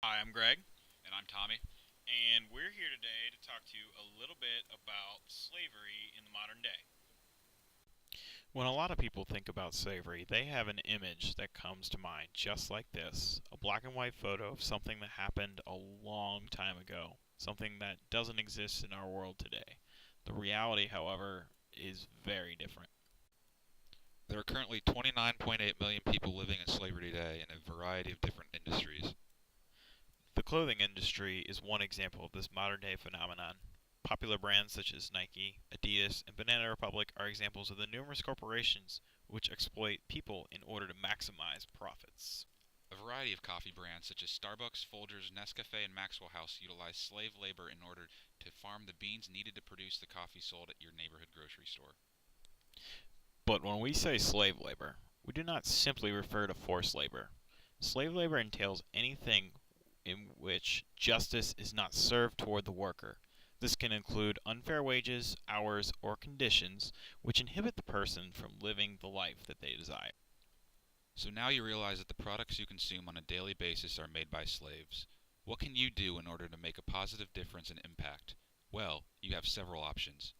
Hi, I'm Greg, And I'm Tommy. and we're here today to talk to you a little bit about slavery in the modern day. When a lot of people think about slavery, they have an image that comes to mind just like this, a black and white photo of something that happened a long time ago, something that doesn't exist in our world today. The reality, however, is very different. There are currently 29.8 million people living in slavery today in a variety of different industries. The clothing industry is one example of this modern day phenomenon. Popular brands such as Nike, Adidas, and Banana Republic are examples of the numerous corporations which exploit people in order to maximize profits. A variety of coffee brands such as Starbucks, Folgers, Nescafe, and Maxwell House utilize slave labor in order to farm the beans needed to produce the coffee sold at your neighborhood grocery store. But when we say slave labor, we do not simply refer to forced labor. Slave labor entails anything in which justice is not served toward the worker. This can include unfair wages, hours, or conditions which inhibit the person from living the life that they desire. So now you realize that the products you consume on a daily basis are made by slaves. What can you do in order to make a positive difference and impact? Well, you have several options.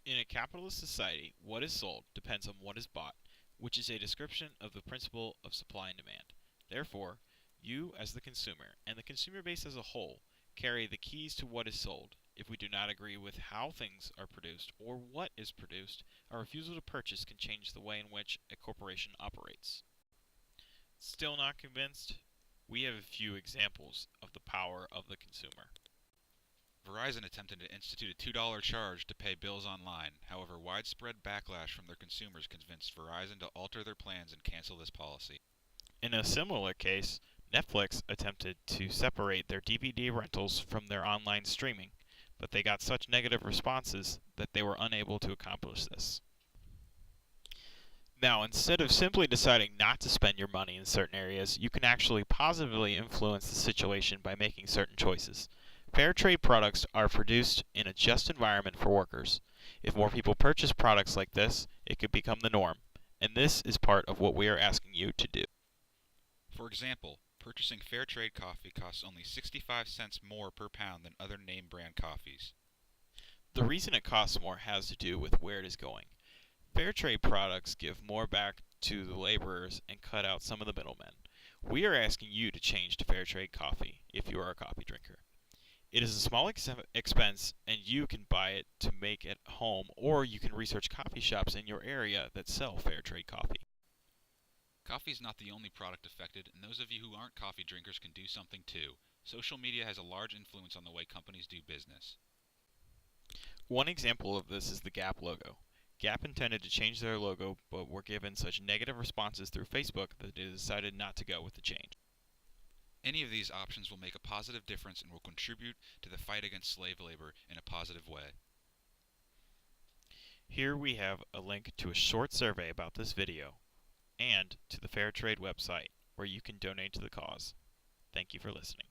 In a capitalist society, what is sold depends on what is bought, which is a description of the principle of supply and demand. Therefore, you, as the consumer, and the consumer base as a whole, carry the keys to what is sold. If we do not agree with how things are produced or what is produced, our refusal to purchase can change the way in which a corporation operates. Still not convinced? We have a few examples of the power of the consumer. Verizon attempted to institute a $2 charge to pay bills online. However, widespread backlash from their consumers convinced Verizon to alter their plans and cancel this policy. In a similar case, Netflix attempted to separate their DVD rentals from their online streaming, but they got such negative responses that they were unable to accomplish this. Now, instead of simply deciding not to spend your money in certain areas, you can actually positively influence the situation by making certain choices. Fair trade products are produced in a just environment for workers. If more people purchase products like this, it could become the norm. And this is part of what we are asking you to do. For example, purchasing fair trade coffee costs only 65 cents more per pound than other name brand coffees. The reason it costs more has to do with where it is going. Fair trade products give more back to the laborers and cut out some of the middlemen. We are asking you to change to fair trade coffee if you are a coffee drinker. It is a small expense and you can buy it to make at home, or you can research coffee shops in your area that sell fair trade coffee. Coffee is not the only product affected, and those of you who aren't coffee drinkers can do something too. Social media has a large influence on the way companies do business. One example of this is the Gap logo. Gap intended to change their logo but were given such negative responses through Facebook that they decided not to go with the change. Any of these options will make a positive difference and will contribute to the fight against slave labor in a positive way. Here we have a link to a short survey about this video and to the Fair Trade website where you can donate to the cause. Thank you for listening.